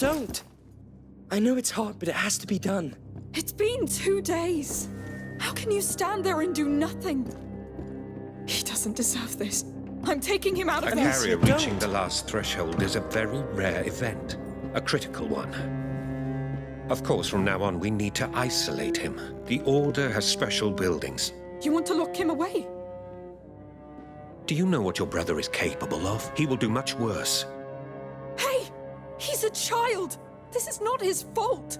don't. I know it's hard, but it has to be done. It's been 2 days. How can you stand there and do nothing? He doesn't deserve this. I'm taking him out of A there. carrier reaching the last threshold is a very rare event. A critical one. Of course, from now on, we need to isolate him. The Order has special buildings. You want to lock him away? Do you know what your brother is capable of? He will do much worse. Hey! He's a child! This is not his fault!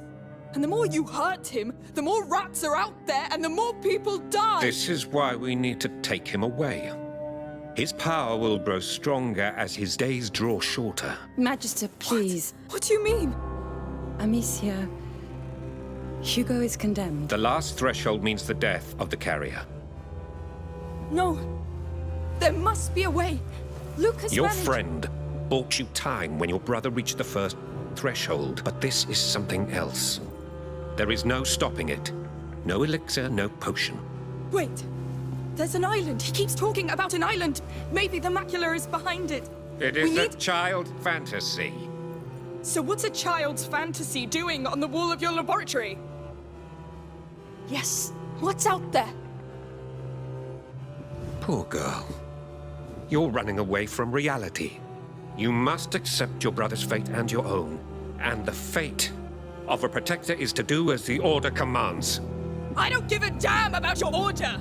And the more you hurt him, the more rats are out there and the more people die! This is why we need to take him away. His power will grow stronger as his days draw shorter. Magister, please. What do you mean? Amicia, Hugo is condemned. The last threshold means the death of the carrier. No. There must be a way. Lucas Your managed... friend bought you time when your brother reached the first threshold, but this is something else. There is no stopping it. No elixir, no potion. Wait. There's an island. He keeps talking about an island. Maybe the macula is behind it. It is a child fantasy. So what's a child's fantasy doing on the wall of your laboratory? Yes. What's out there? Poor girl. You're running away from reality. You must accept your brother's fate and your own. And the fate of a protector is to do as the Order commands. I don't give a damn about your order!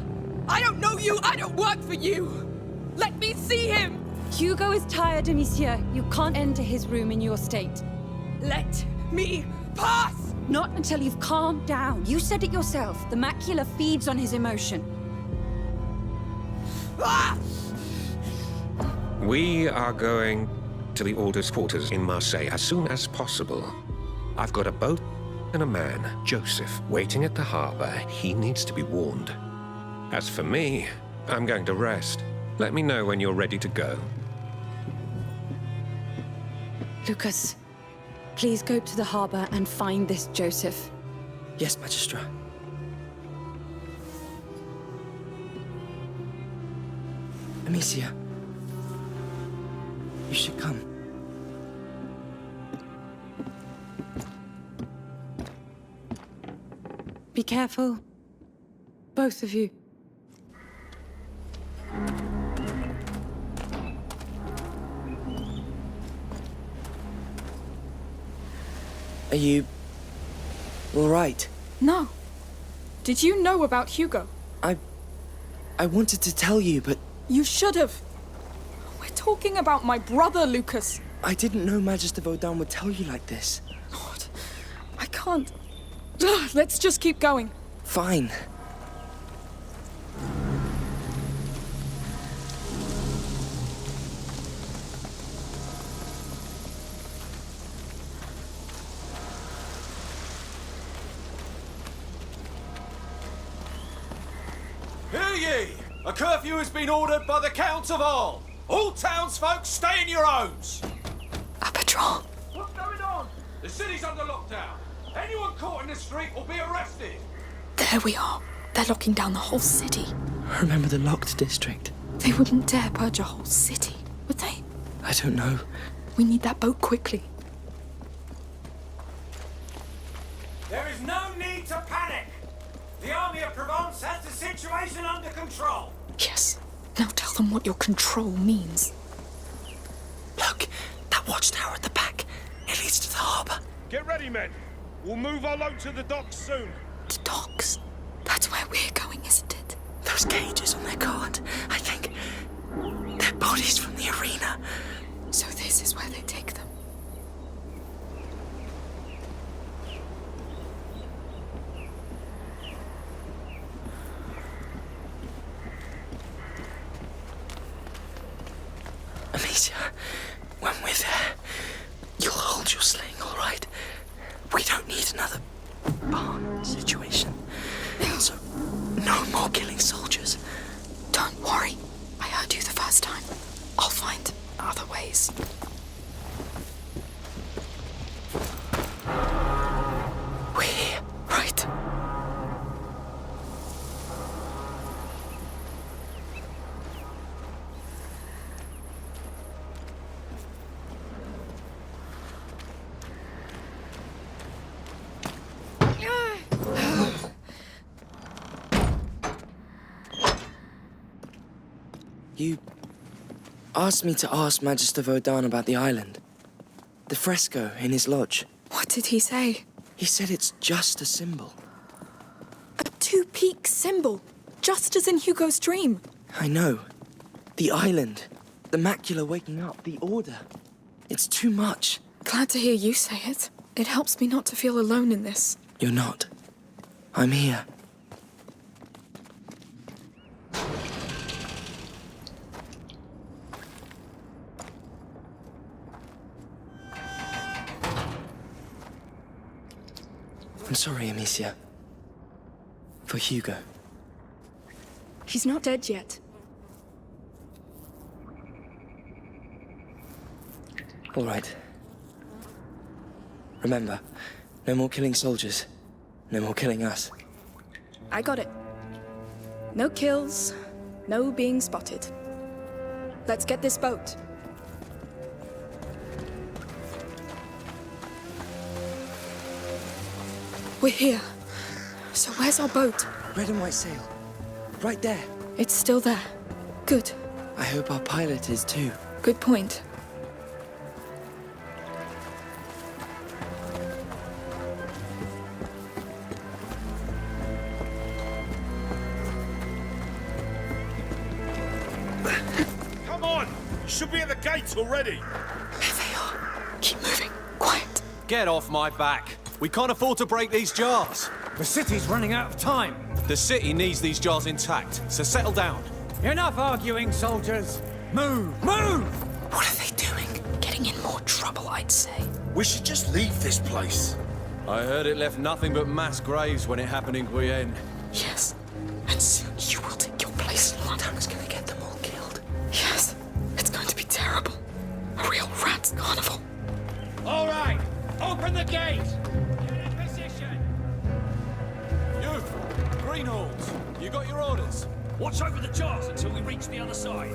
I don't know you, I don't work for you! Let me see him! Hugo is tired, Amicia. You can't enter his room in your state. Let me pass! Not until you've calmed down. You said it yourself. The macula feeds on his emotion. Ah! We are going to the Order's quarters in Marseille as soon as possible. I've got a boat and a man, Joseph, waiting at the harbor. He needs to be warned. As for me, I'm going to rest. Let me know when you're ready to go. Lucas, please go to the harbor and find this Joseph. Yes, Magistra. Amicia, you should come. Be careful, both of you. Are you... all right? No. Did you know about Hugo? I wanted to tell you, but... You should have. We're talking about my brother, Lucas. I didn't know Magister Vaudin would tell you like this. Lord, I can't... Ugh, let's just keep going. Fine. Hear ye! A curfew has been ordered by the Count of all. All townsfolk stay in your homes. A patrol. What's going on? The city's under lockdown. Anyone caught in the street will be arrested. There we are. They're locking down the whole city. Remember the locked district? They wouldn't dare purge a whole city, would they? I don't know. We need that boat quickly. There is no need to panic. The army of Provence has the situation under control. Yes. Now tell them what your control means. Look, that watchtower at the back. It leads to the harbor. Get ready, men. We'll move our load to the docks soon. The docks. That's where we're going, isn't it? Those cages on their guard, I think. They're bodies from the arena. So this is where they take them. Amicia, when we're there, you'll hold your sling, all right? We don't need another barn situation. Also, no more killing soldiers. Don't worry. I heard you the first time. I'll find other ways. We're here, right? You asked me to ask Magister Vodan about the island. The fresco in his lodge. What did he say? He said it's just a symbol. A two-peak symbol, just as in Hugo's dream. I know. The island, the macula waking up, the order. It's too much. Glad to hear you say it. It helps me not to feel alone in this. You're not. I'm here. I'm sorry, Amicia. For Hugo. He's not dead yet. All right. Remember, no more killing soldiers. No more killing us. I got it. No kills, no being spotted. Let's get this boat. We're here. So where's our boat? Red and white sail. Right there. It's still there. Good. I hope our pilot is too. Good point. Come on! You should be at the gates already. There they are. Keep moving. Quiet. Get off my back. We can't afford to break these jars. The city's running out of time. The city needs these jars intact, so settle down. Enough arguing, soldiers. Move! Move! What are they doing? Getting in more trouble, I'd say. We should just leave this place. I heard it left nothing but mass graves when it happened in Guyenne. Yes. And soon you will take your place in London. Montana's gonna get them all killed. Yes. It's going to be terrible. A real rat's carnival. All right, open the gate. Get in position. You, Greenhalls, you got your orders? Watch over the jars until we reach the other side.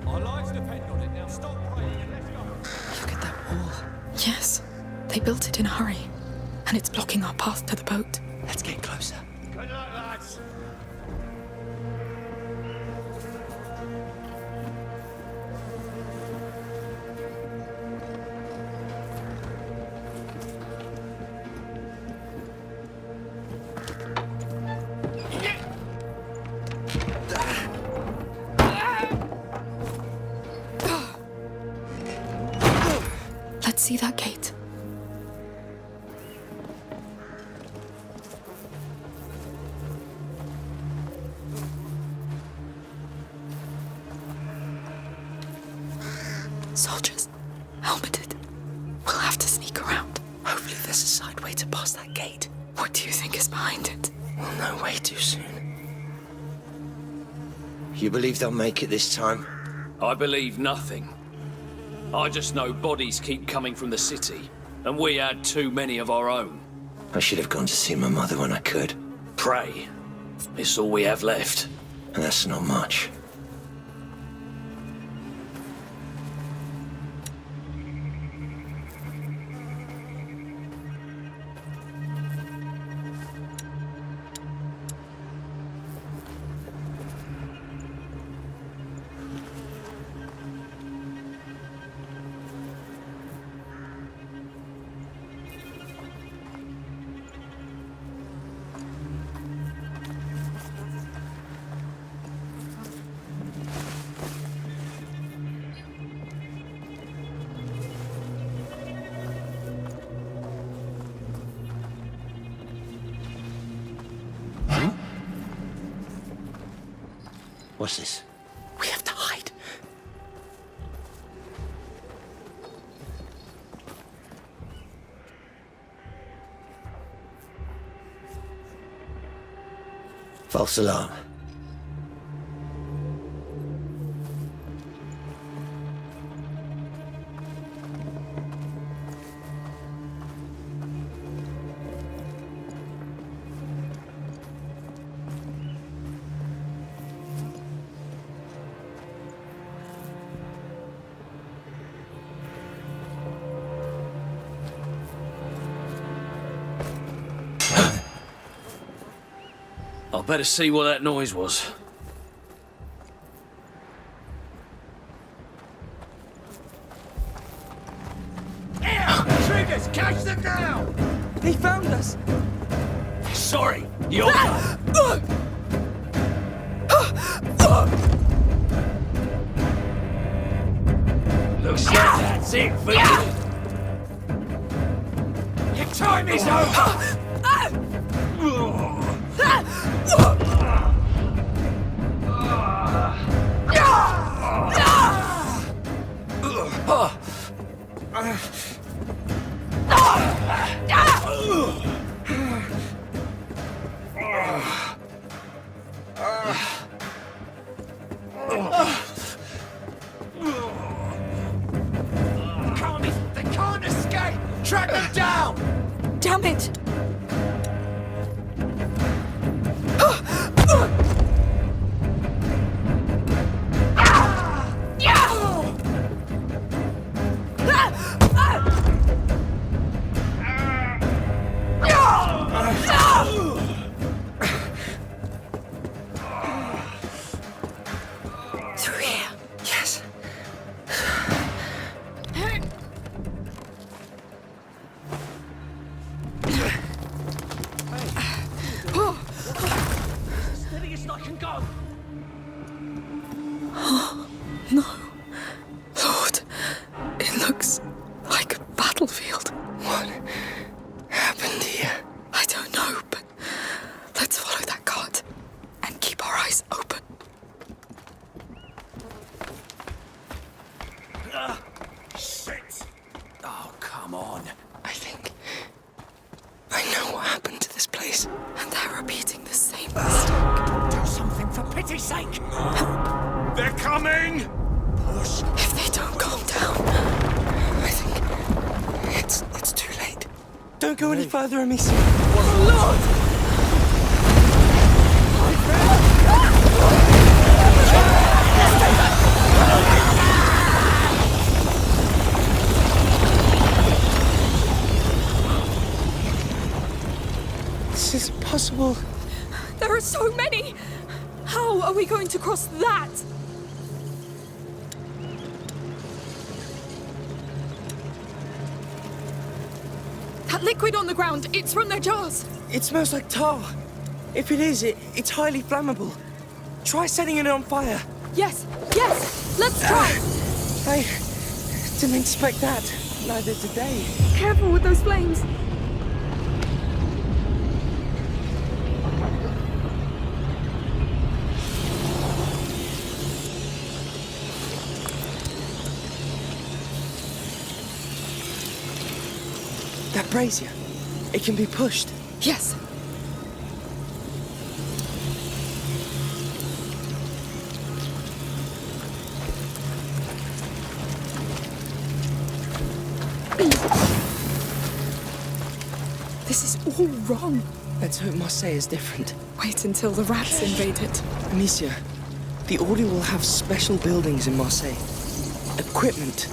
Our lives depend on it. Now stop praying and let's go. Look at that wall. Yes. They built it in a hurry. And it's blocking our path to the boat. Let's get closer. Good luck, lads. Let's see that gate. Soldiers, helmeted. We'll have to sneak around. Hopefully there's a side way to pass that gate. What do you think is behind it? We'll know way too soon. You believe they'll make it this time? I believe nothing. I just know bodies keep coming from the city, and we had too many of our own. I should have gone to see my mother when I could. Pray. It's all we have left. And that's not much. What's this? We have to hide. False alarm. I better see what that noise was. Chase them down! They found us! Sorry, you're done. Looks like that's it for you. Your time is over! They can't escape! Track them down! Damn it! Through here. Yes. Steadiest I can go. No. Lord, it looks like a battlefield. What happened here? I don't know, but let's follow that cart and keep our eyes open. Shit! Oh, come on. I think I know what happened to this place. And they're repeating the same mistake. Do something for pity's sake. They're coming! Push. If they don't calm down, I think it's too late. Don't go any further, Amicia. This is possible. there are so many! How are we going to cross that? That liquid on the ground, it's from their jars. It smells like tar. If it is, it's highly flammable. Try setting it on fire. Yes, yes, let's try. I didn't expect that. Neither did they. Careful with those flames. That brazier, it can be pushed. Yes. This is all wrong. Let's hope Marseille is different. Wait until the rats invade it. Amicia, the Order will have special buildings in Marseille. Equipment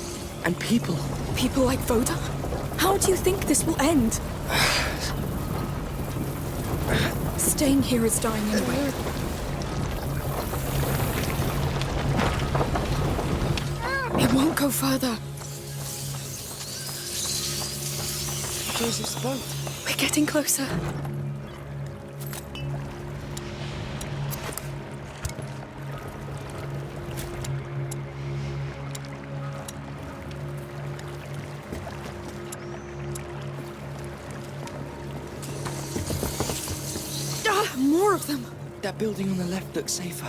and people. People like Voda? How do you think this will end? Staying here is dying anyway. It won't go further. Joseph's boat. We're getting closer. More of them. That building on the left looks safer.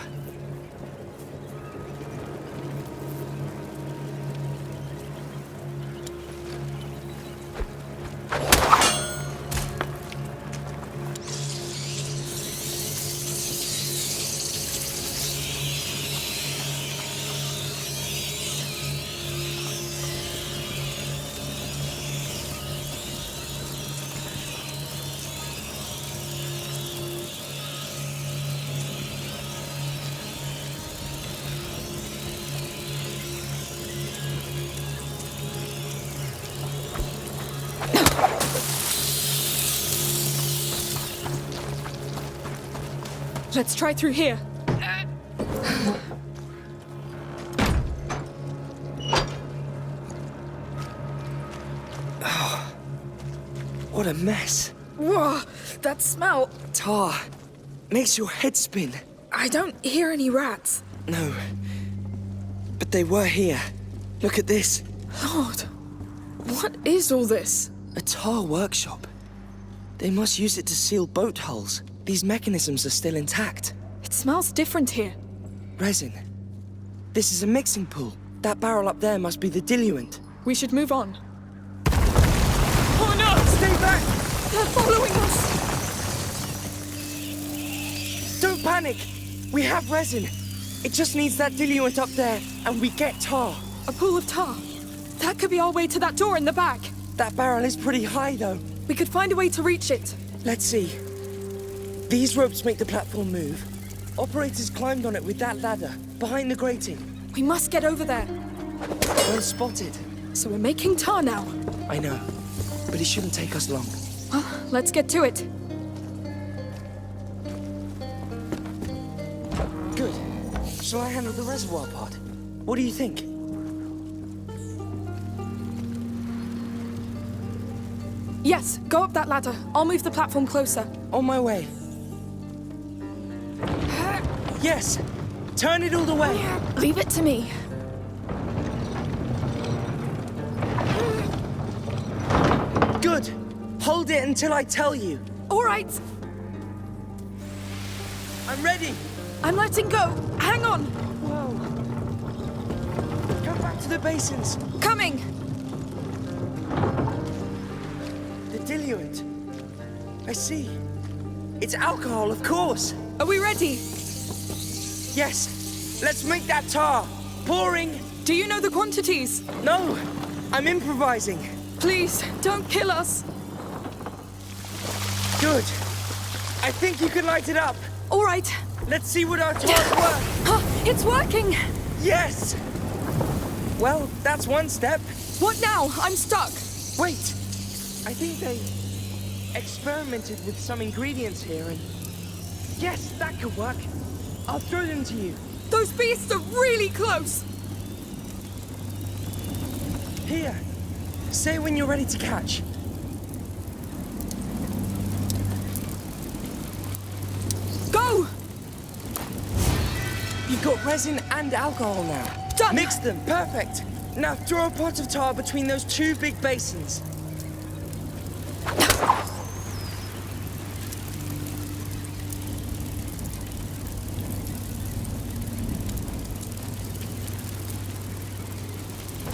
Let's try through here. What a mess. Whoa, that smell. Tar. Makes your head spin. I don't hear any rats. No. But they were here. Look at this. Lord, what is all this? A tar workshop. They must use it to seal boat hulls. These mechanisms are still intact. It smells different here. Resin. This is a mixing pool. That barrel up there must be the diluent. We should move on. Oh no! Stay back! They're following us! Don't panic! We have resin. It just needs that diluent up there, and we get tar. A pool of tar. That could be our way to that door in the back. That barrel is pretty high, though. We could find a way to reach it. Let's see. These ropes make the platform move. Operators climbed on it with that ladder, behind the grating. We must get over there. Well spotted. So we're making tar now. I know, but it shouldn't take us long. Well, let's get to it. Good. Shall I handle the reservoir part? What do you think? Yes, go up that ladder. I'll move the platform closer. On my way. Yes! Turn it all the way! Leave it to me. Good! Hold it until I tell you. All right. I'm ready! I'm letting go. Hang on. Whoa! Come back to the basins. Coming. The diluent. I see. It's alcohol, of course. Are we ready? Yes. Let's make that tar. Pouring. Do you know the quantities? No. I'm improvising. Please, don't kill us. Good. I think you can light it up. All right. Let's see what our tars work. It's working. Yes. Well, that's one step. What now? I'm stuck. Wait. I think they experimented with some ingredients here and... Yes, that could work. I'll throw them to you. Those beasts are really close. Here. Say when you're ready to catch. Go! You've got resin and alcohol now. Done. Mix them. Perfect. Now throw a pot of tar between those two big basins.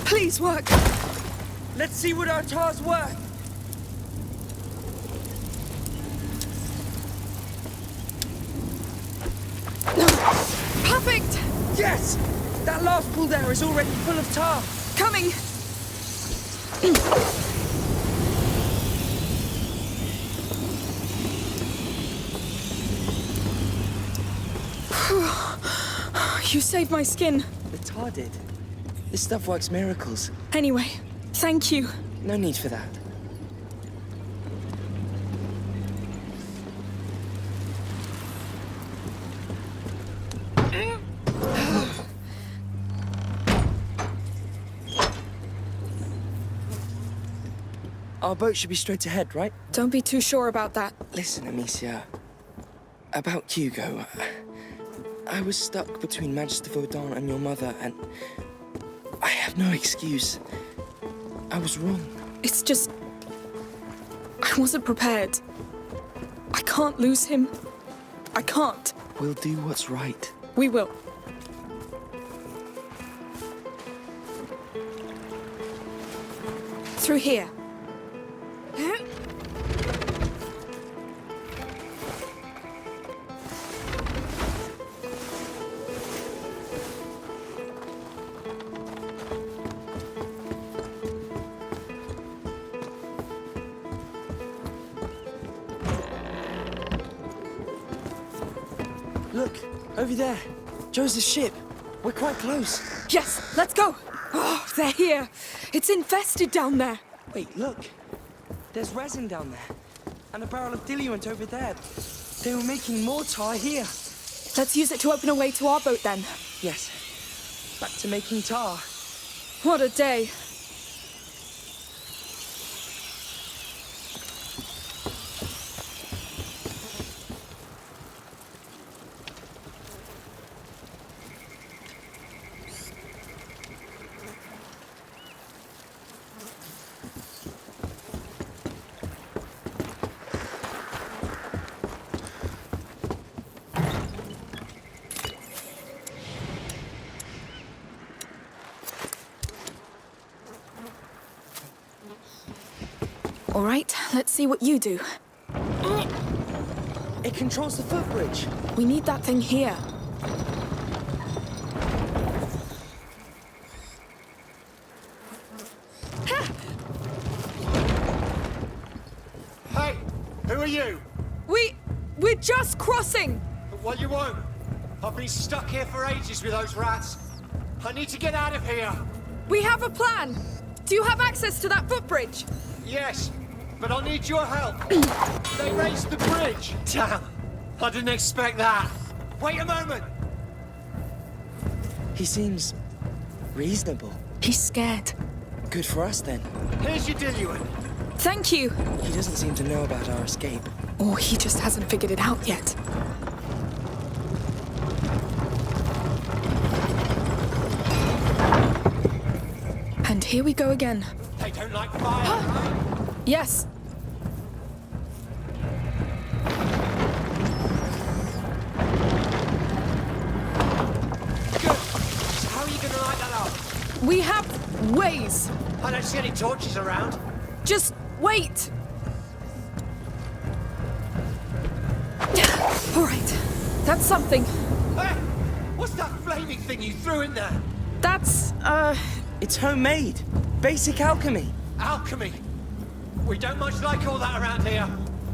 Please work. Let's see what our tar's worth. Perfect. Yes! That last pool there is already full of tar. Coming. You saved my skin. The tar did. This stuff works miracles. Anyway, thank you. No need for that. Our boat should be straight ahead, right? Don't be too sure about that. Listen, Amicia. About Hugo. I was stuck between Magister Vaudan and your mother, and I have no excuse. I was wrong. It's just... I wasn't prepared. I can't lose him. I can't. We'll do what's right. We will. Through here. Look, over there. Joseph's ship. We're quite close. Yes, let's go. Oh, they're here. It's infested down there. Wait, look. There's resin down there. And a barrel of diluent over there. They were making more tar here. Let's use it to open a way to our boat then. Yes. Back to making tar. What a day. All right, let's see what you do. It controls the footbridge. We need that thing here. Hey, who are you? We're just crossing! Well, you won't. I've been stuck here for ages with those rats. I need to get out of here. We have a plan! Do you have access to that footbridge? Yes, but I'll need your help. They raised the bridge. Damn, I didn't expect that. Wait a moment. He seems reasonable. He's scared. Good for us then. Here's your diluent. Thank you! He doesn't seem to know about our escape. Or he just hasn't figured it out yet. And here we go again. They don't like fire, right? Yes. Good. So how are you going to light that up? We have ways. I don't see any torches around. Just wait. All right. That's something. Hey, what's that flaming thing you threw in there? That's, It's homemade. Basic alchemy. Alchemy. We don't much like all that around here.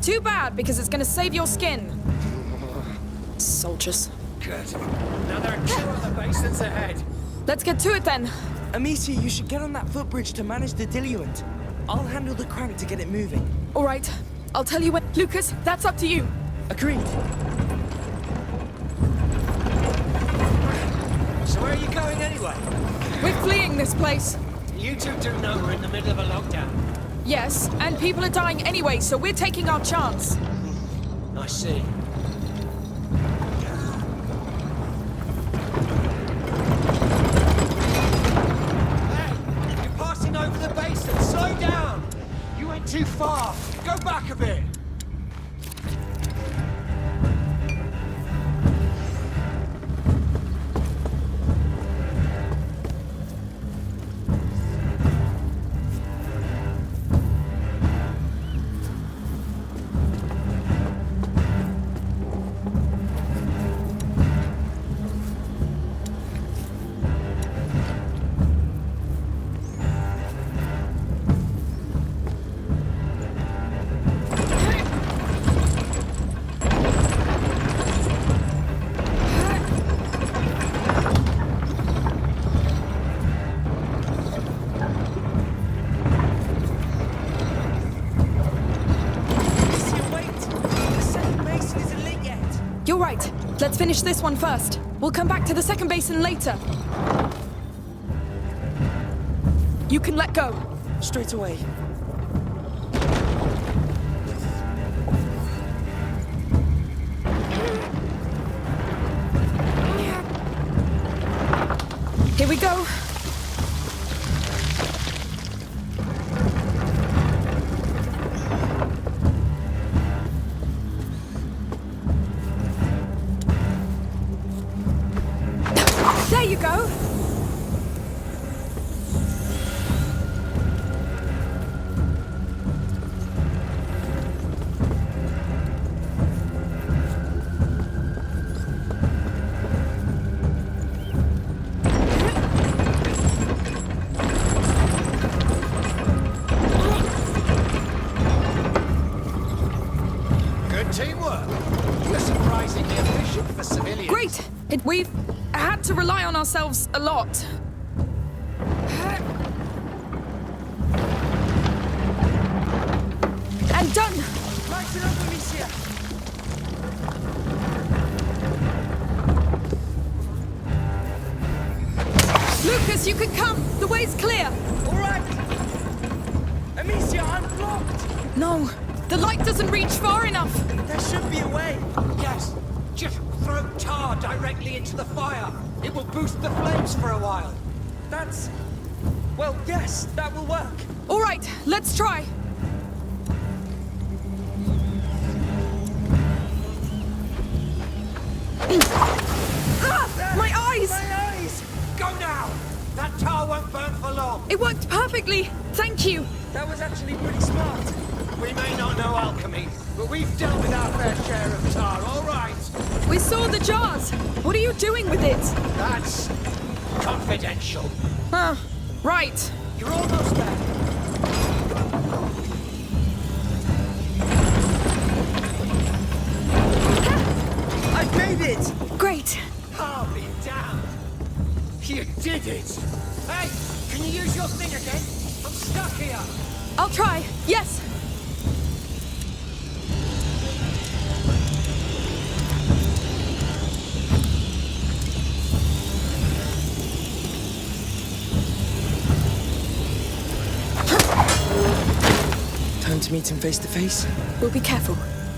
too bad, because it's gonna save your skin. Soldiers. Good. Now there are 2 other basins ahead. Let's get to it then. Amicia, you should get on that footbridge to manage the diluent. I'll handle the crank to get it moving. All right. I'll tell you when. Lucas, that's up to you. Agreed. So where are you going anyway? We're fleeing this place. You two do know we're in the middle of a lockdown. Yes, and people are dying anyway, so we're taking our chance. I see. Hey, you're passing over the basin. Slow down. You went too far. Go back a bit. You're right. Let's finish this one first. We'll come back to the second basin later. You can let go. Straight away. Here we go. There you go. Good teamwork. You're surprisingly efficient for civilians. Great. We've had to rely on ourselves a lot. And done. Light it up, Amicia. Lucas, you can come. The way's clear. All right. Amicia, I'm blocked. No, the light doesn't reach far enough. There should be a way. Yes. Just throw tar directly into the fire. It will boost the flames for a while. That's... Well, yes, that will work. All right, let's try. Ah, my eyes! My eyes! Go now! That tar won't burn for long. It worked perfectly. Thank you. That was actually pretty smart. We may not know alchemy, but we've dealt with our fair share of tar, all right? We saw the jars. What are you doing with it? That's confidential. Right. You're almost there. I made it! Great. I'll be damned. You did it. Hey, can you use your thing again? I'm stuck here. I'll try. Yes. Time to meet him face to face. We'll be careful.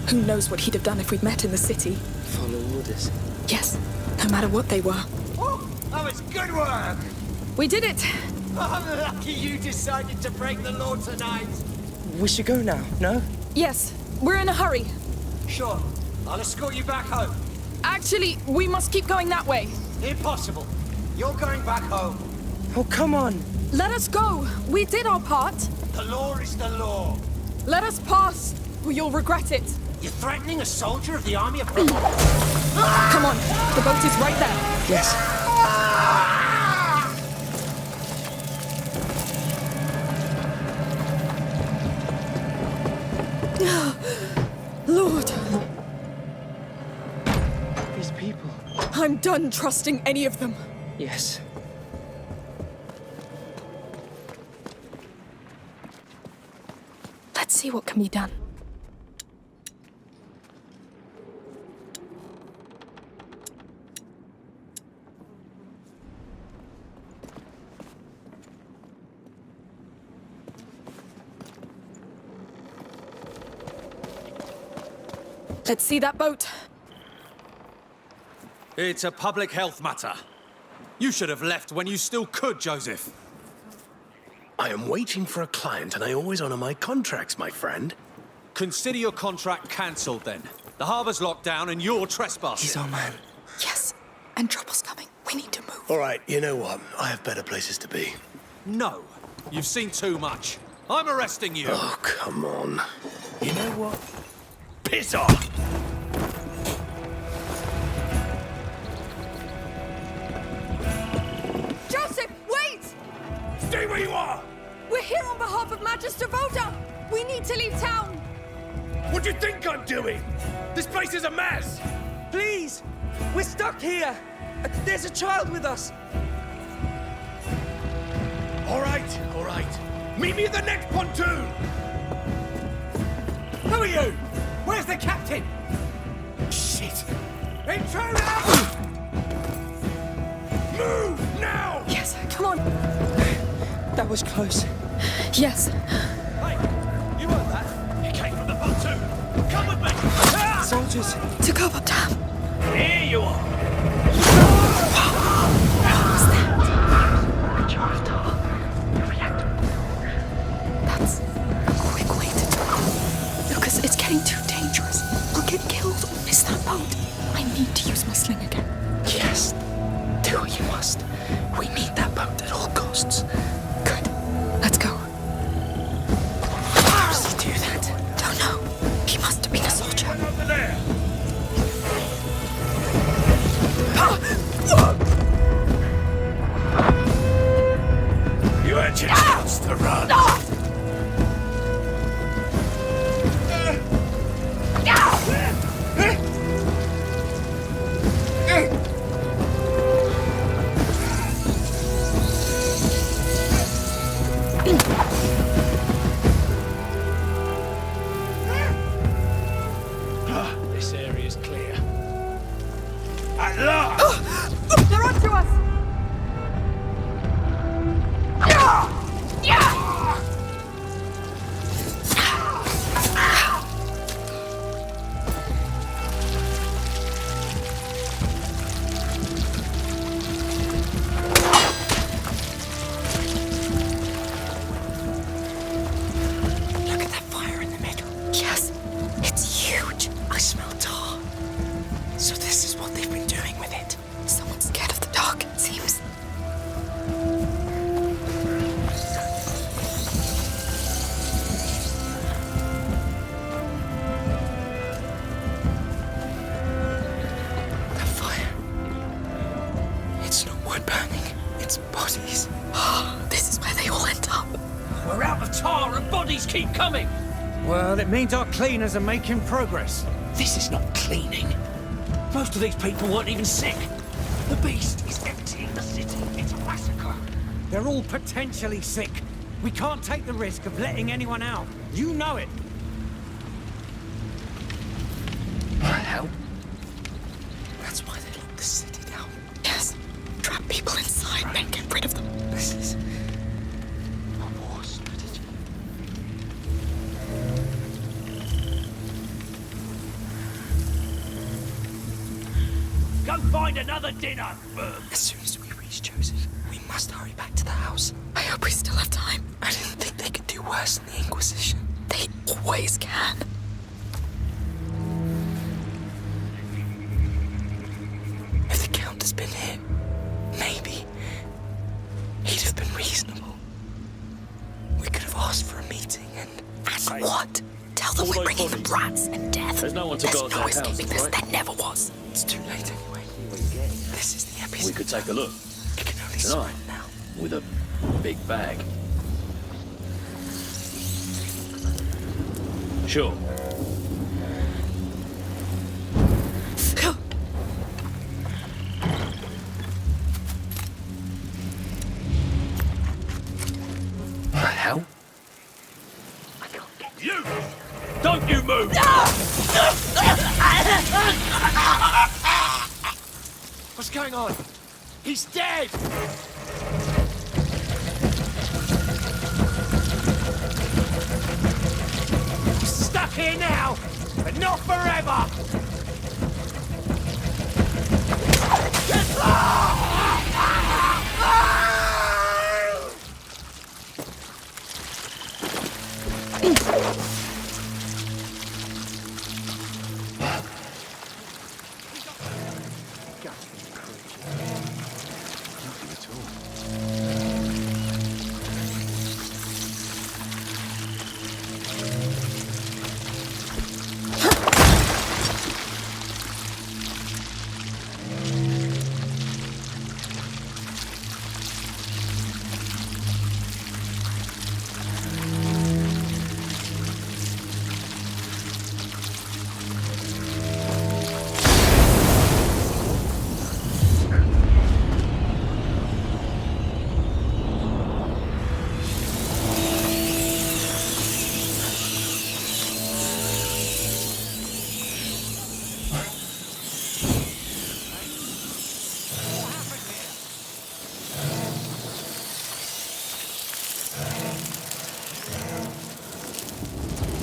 Who knows what he'd have done if we'd met in the city? Follow orders. Yes, no matter what they were. Oh, that was good work. We did it. I'm lucky you decided to break the law tonight. We should go now, no? Yes, we're in a hurry. Sure, I'll escort you back home. Actually, we must keep going that way. Impossible. You're going back home. Oh, come on. Let us go. We did our part. The law is the law. Let us pass, or you'll regret it. You're threatening a soldier of the army of... Come on, the boat is right there. Yes. Lord, These people. I'm done trusting any of them. Yes. Let's see what can be done. Let's see that boat. It's a public health matter. You should have left when you still could, Joseph. I am waiting for a client, and I always honor my contracts, my friend. Consider your contract cancelled, then. The harbor's locked down, and you're trespassing. He's our man. Yes, and trouble's coming. We need to move. All right, you know what? I have better places to be. No. You've seen too much. I'm arresting you. Oh, come on. You know what? Piss off! Joseph, wait! Stay where you are! We're here on behalf of Magister Voda. We need to leave town. What do you think I'm doing? This place is a mess! Please! We're stuck here! There's a child with us! All right, all right. Meet me at the next pontoon! Who are you? Where's the captain? Shit! Intruder! Move, now! Yes, come on. That was close. Yes. Hey, you heard that? He came from the pontoon! Come with me! Ah! Soldiers. To go up down. Here you are! What was that? A jar of tar. A reactor. That's a quick way to do it. Lucas, it's getting too dangerous. We'll get killed or miss that boat. I need to use my sling again. Yes, do what you must. We need that boat at all costs. Good. Let's go. How does he do that? Don't know. He must have been a soldier. Over there! You had your chance to run. This area's clear. At last! They're onto us! Look at that fire in the middle. Yes, it's huge. I smell tar. So this is what they've been doing with it. Someone's scared of the dark, it seems. bodies keep coming. Well, it means our cleaners are making progress. This is not cleaning. Most of these people weren't even sick. The beast is emptying the city. It's a massacre. They're all potentially sick. We can't take the risk of letting anyone out. You know it. What the hell? That's why they locked the city down. Yes. Trap people inside, then get rid of them. This is a war strategy. Go find another dinner. As soon as we reach Joseph, we must hurry back to the house. I hope we still have time. I didn't think they could do worse than the Inquisition. They always can. If the Count has been here, maybe he'd have been reasonable. We could have asked for a meeting and... And what? Tell them we're bringing the brats and death. There's no one to guard no that escaping house, this. right? There never was. It's too late anyway. This is the epicenter. We could take a look. It can only Tonight. swim now. With a big bag. Sure. What the hell? You! Don't you move! What's going on? He's dead! Stuck here now, but not forever!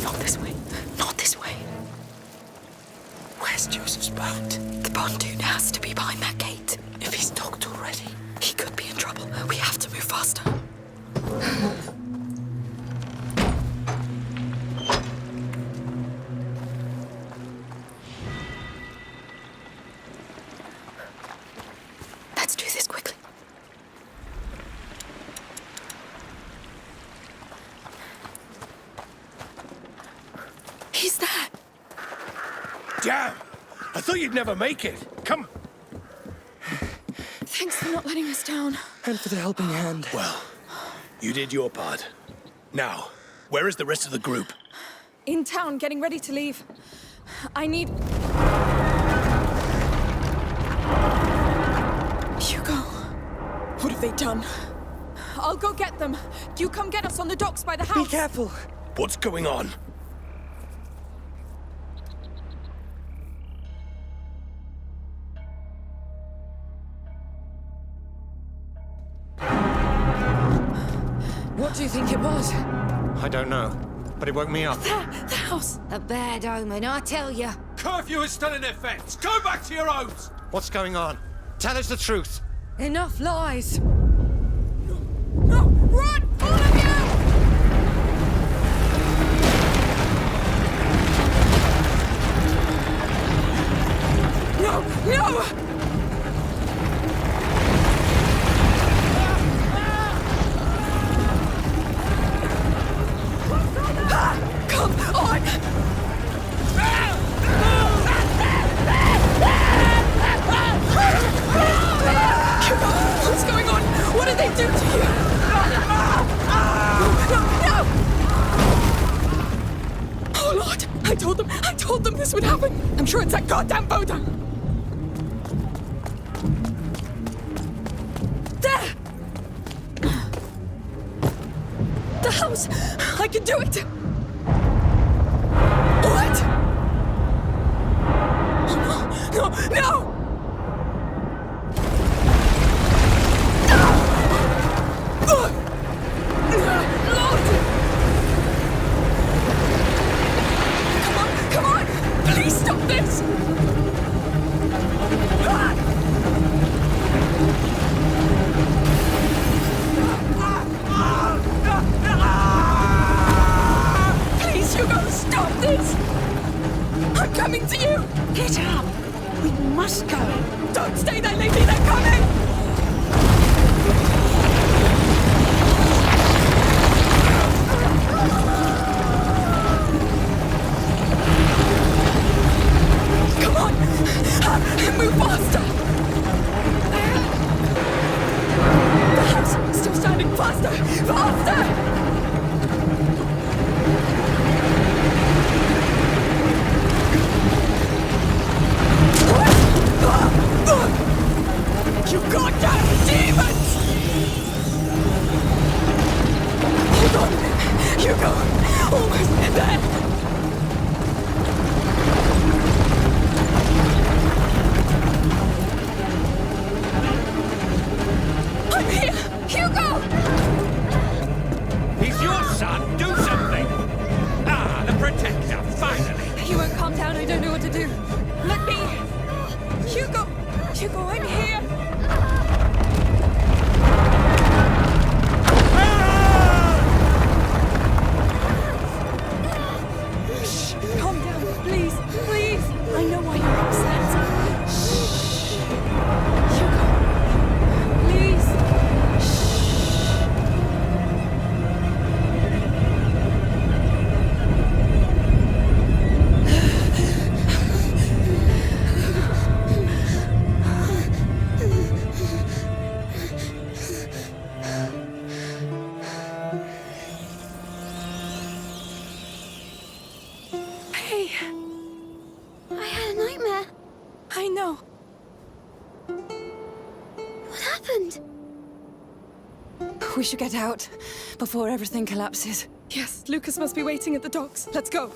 Not this way. Not this way. Where's Joseph's boat? The pontoon has to be behind that gate. If he's docked already. He could be in trouble. We have to move faster. Let's do this quickly. He's there. Damn! I thought you'd never make it. Come. Thanks for not letting us down. And for the helping hand. Well, you did your part. Now, where is the rest of the group? In town, getting ready to leave. I need... Hugo. What have they done? I'll go get them. You come get us on the docks by the house. Be careful. What's going on? What do you think it was? I don't know, but it woke me up. The house. A bad omen, I tell you. Curfew is still in effect. Go back to your homes. What's going on? Tell us the truth. Enough lies. No! Run! All of you! No! No! Come on! What's going on? What did they do to you? I told them this would happen. I'm sure it's that goddamn Boda. There! The house! I can do it! What? Oh, no! No! No! Please stop this! Please, Hugo, stop this! I'm coming to you! Get up! We must go. Don't stay there, lady, they're coming! Move faster! The house still standing. Faster! Faster! You goddamn demons! Hold on! Hugo! Almost there! He's your son! Do something! Ah, the protector, finally! He won't calm down, I don't know what to do. Let me... Hugo! Hugo, I'm here! Shh! Calm down, please, please! I know why you're upset. Shh! Hugo, please! We should get out before everything collapses. Yes, Lucas must be waiting at the docks. Let's go.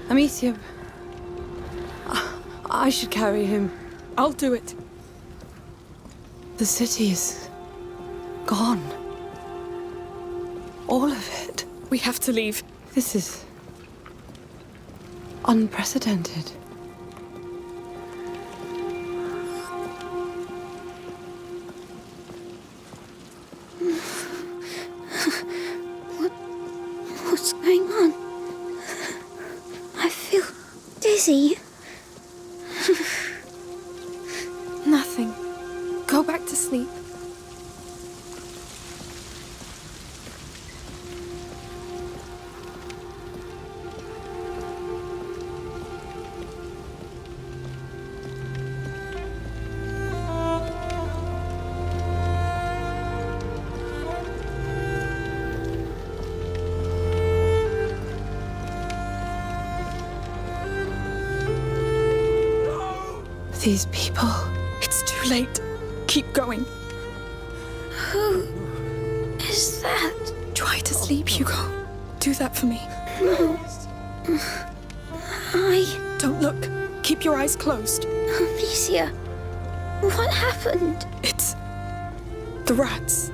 Amicia. I should carry him. I'll do it. The city is gone. All of it. We have to leave. This is unprecedented. What's going on? I feel dizzy. Nothing. Go back to sleep. These people. It's too late. Keep going. Who is that? Try to sleep, Hugo. Do that for me. No. Don't look. Keep your eyes closed. Amicia, what happened? It's the rats.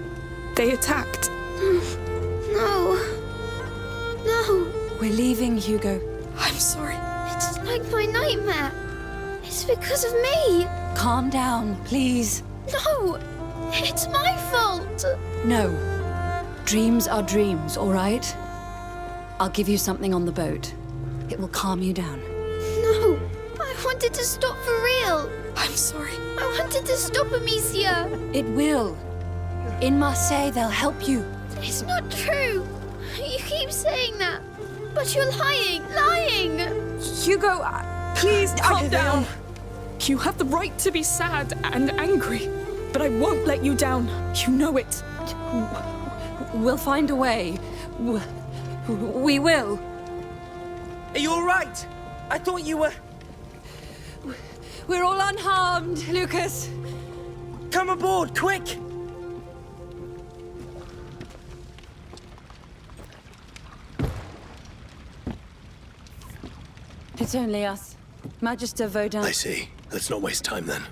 They attacked. No. No. We're leaving, Hugo. I'm sorry. It's like my nightmare. It's because of me. Calm down, please. No, it's my fault. No. Dreams are dreams, all right? I'll give you something on the boat. It will calm you down. No, I wanted to stop for real. I'm sorry. I wanted to stop Amicia. It will. In Marseille, they'll help you. It's not true. You keep saying that. But you're lying. Hugo, please calm down. You have the right to be sad and angry, but I won't let you down. You know it. We'll find a way. We will. Are you all right? I thought you were... We're all unharmed, Lucas. Come aboard, quick! It's only us. Magister Vaudin. I see. Let's not waste time then.